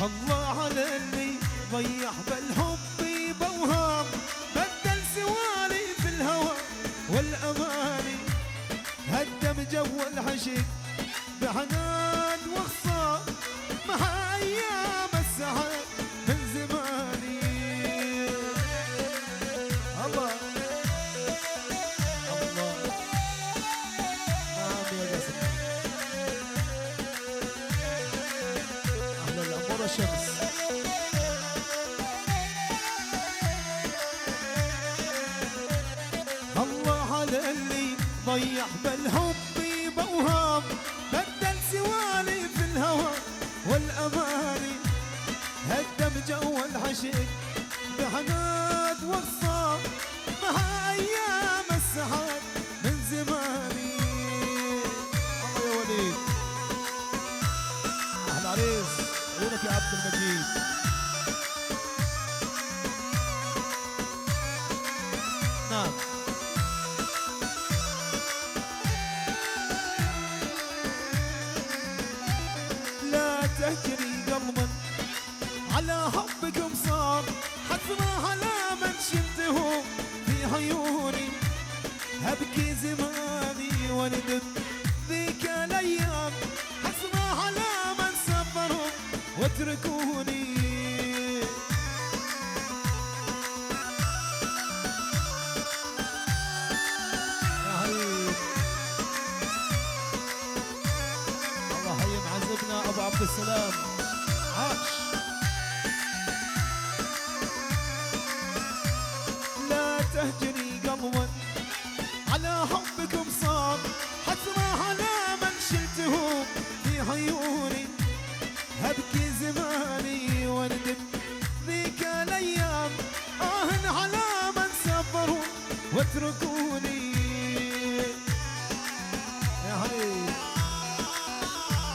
الله على اللي ضيع بالحب بوهام، بدل سوالي في الهوى والأماني، هدم جو العشق بعناد وخصام، مع أيام السعد من زماني. الله الله نعم يا قاسم، أهلا الأمور الشمس. الله على اللي ضيع بالحب بوهام، بدل سوالي في الهوى والأماني، هدم جو العشق بعناد وخصام، مع أيام السعد من زماني. الله يا وليد، أهل عريس عيونك يا عبد المجيد. نعم تجري قلبا على حبكم صار، حتما على من شلته في عيوني، هبكي زماني وندم ذيك الايام، حتما على من صبروا واتركوني. يا حبيب الله حي معذبنا ابو عبد السلام عاش. لا تهجري قلبا على حبكم صار، حتما على من شلته في عيوني، هبكي زماني وندم ذيك الايام، على من صبروا واتركوني. يا حبيب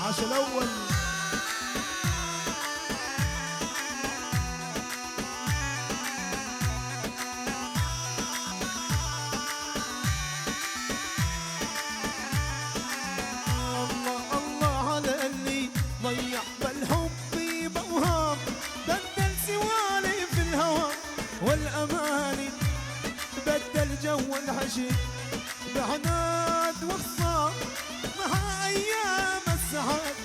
عاش الاول. ضيع بالحب بوهام، بدل سوالي في الهوى والأماني، بدل جو العشق بعناد وخصام، مع أيام السعد